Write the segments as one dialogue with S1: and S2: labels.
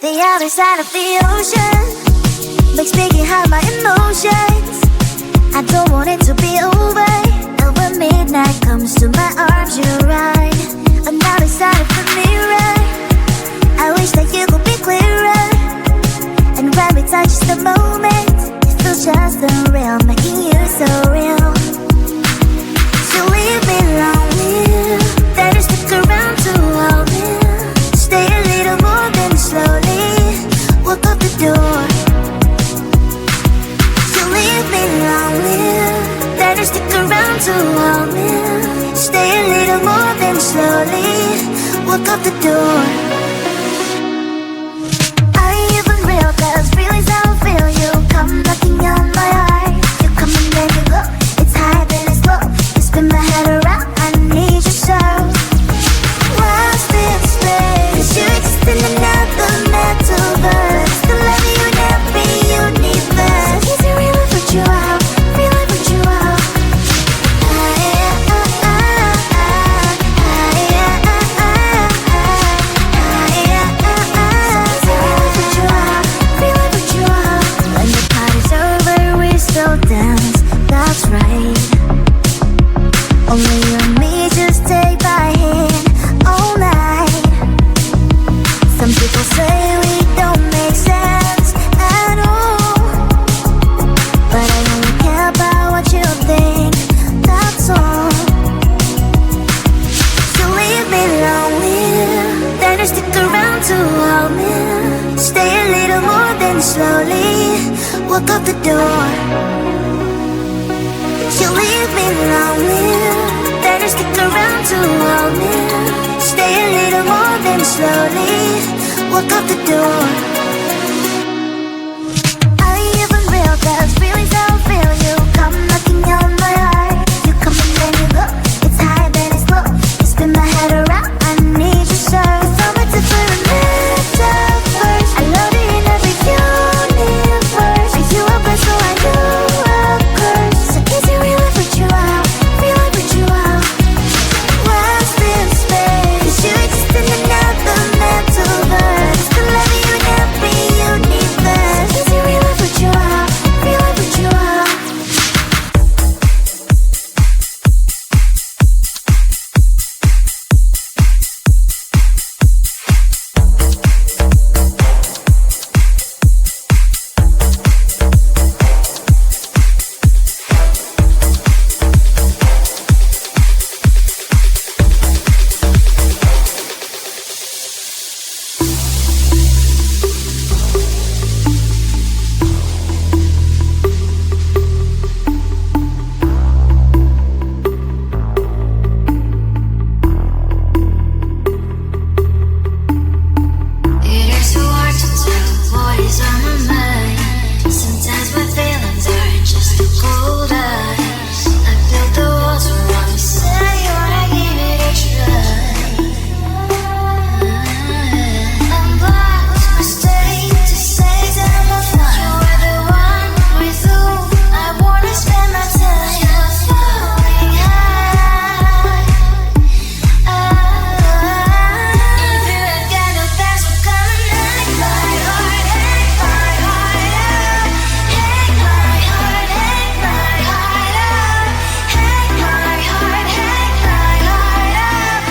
S1: The other side of the ocean makes me get high my emotions. I don't want it to be over. And when midnight comes to my arms, you're right. Another side of the mirror, I wish that you could be clearer. And when we touch the moment, it feels just unreal, making you so real. So leave me lonely, then you stick around to hold me. Stay a little more, then slowly walk out the door. So leave me lonely, then you stick around to hold me. Stay a little more, then slowly walk out the door. Are you even real? 'Cause feelings I feel you come knocking on my heart. You come and then you go, it's high then it's low. You spin my head around, I need you so. Lost in space, 'cause you exist in another metaverse. To love you in every universe. So easy really put you out, really put you out. That's right. Only you and me just take my hand all night. Some people say we don't make sense at all, but I only care about what you think, that's all. So leave me lonely, then you stick around to hold me. Stay a little more, then slowly walk out the door. You leave me lonely, then you stick around to hold me. Stay a little more, then slowly walk out the door. Are you even real? 'Cause feelings I feel you come knocking on my heart. You come and then you go, it's high then it's low. You spin my head around, I need you so. From a different metaverse, I love you in every universe. Are you a blessing so I know a curse? So easy really put you out, really put you out. Lost in space, 'cause you exist in another metaverse. To love you in every universe. So easy really put you out, really put you out.
S2: It is so hard to tell what is on my mind. Sometimes my feelings are just a cold ice. I built the walls around me, say you wanna give it a try. I'm blocked, mistake to say that I'm a fine. You are the one with who I wanna spend my time. I'm falling high. If you have got no past, we're gonna hack my heart, hack my heart out. Hack my heart, hack my heart out. Hack my heart, hack my heart out.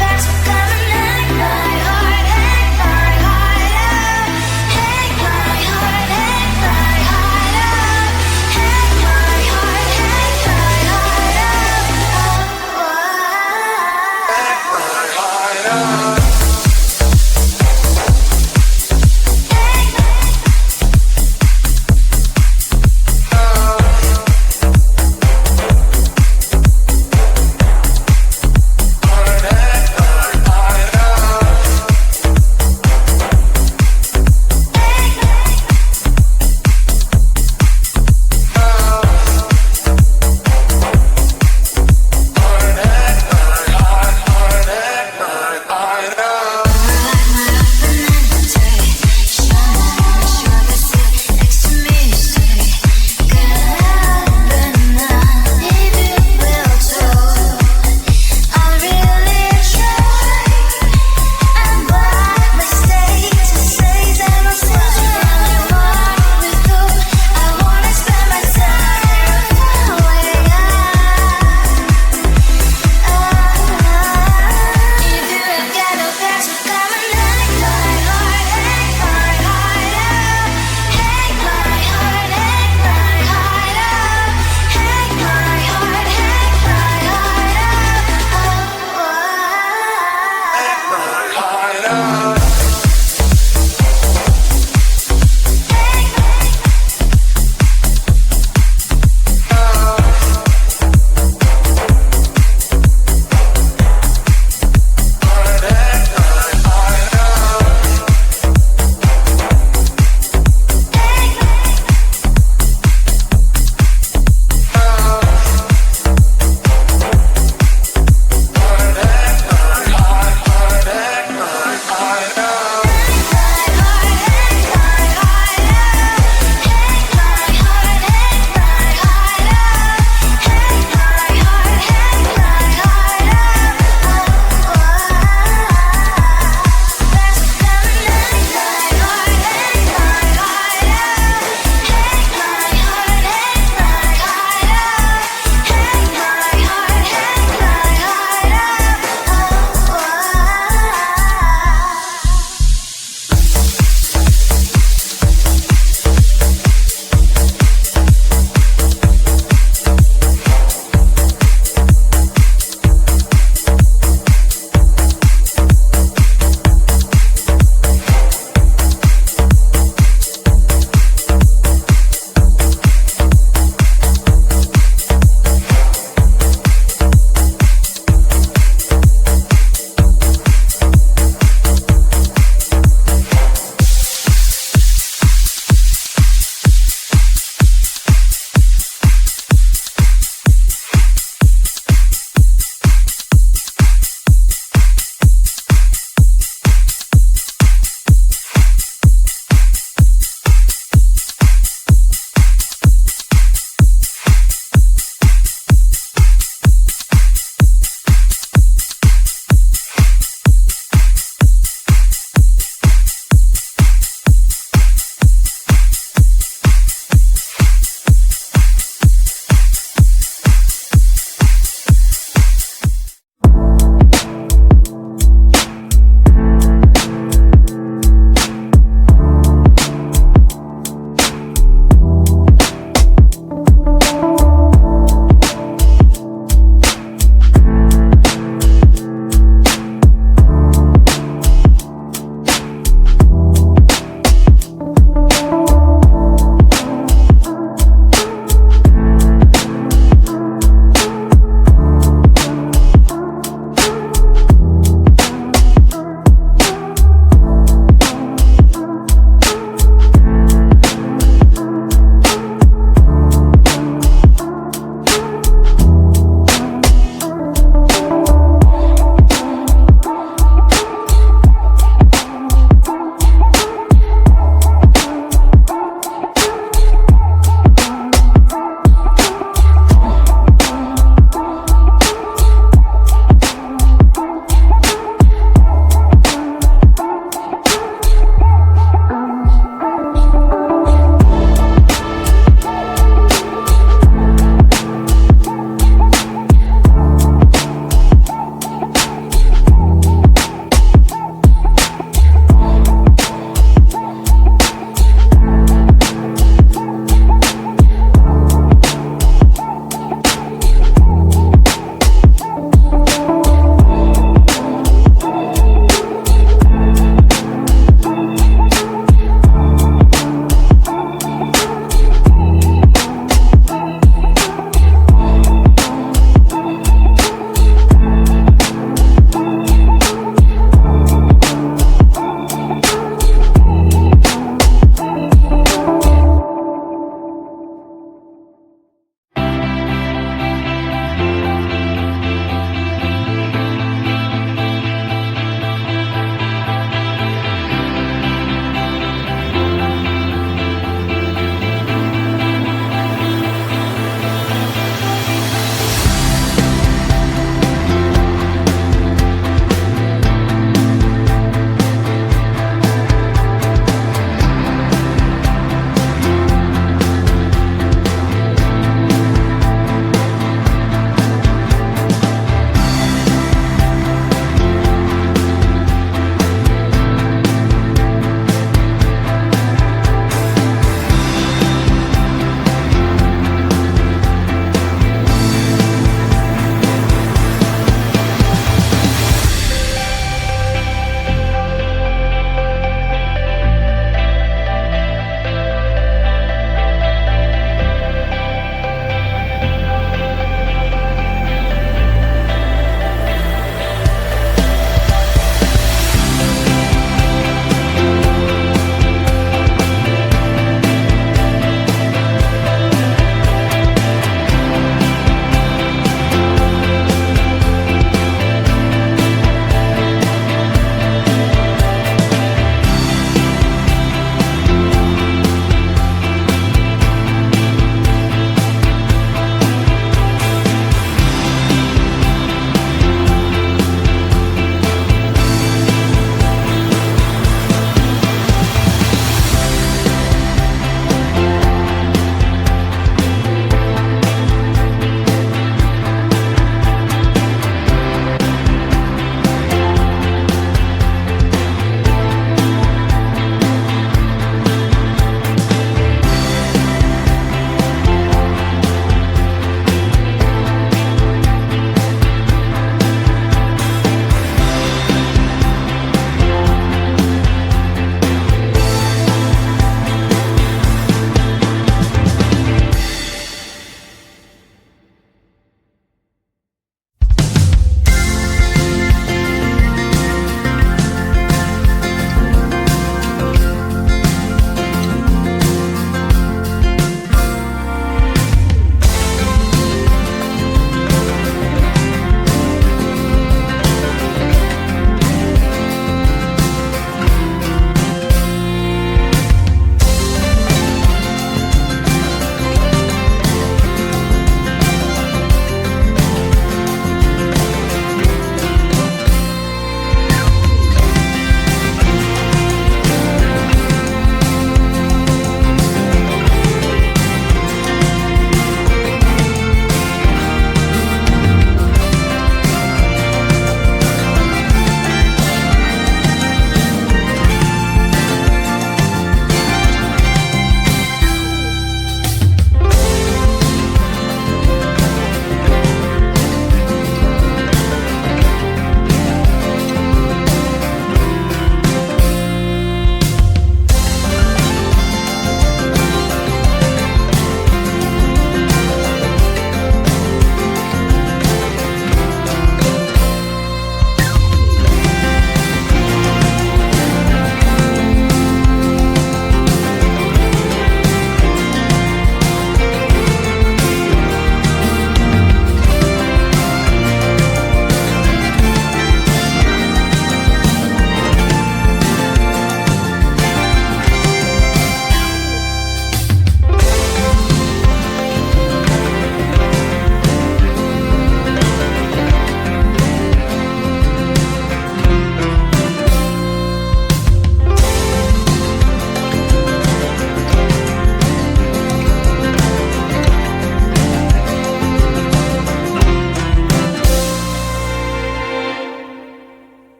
S2: Past, we're gonna hack my heart, hack my heart out. Hack my heart, hack my heart out. Hack my heart, hack my heart out.
S3: Heart out.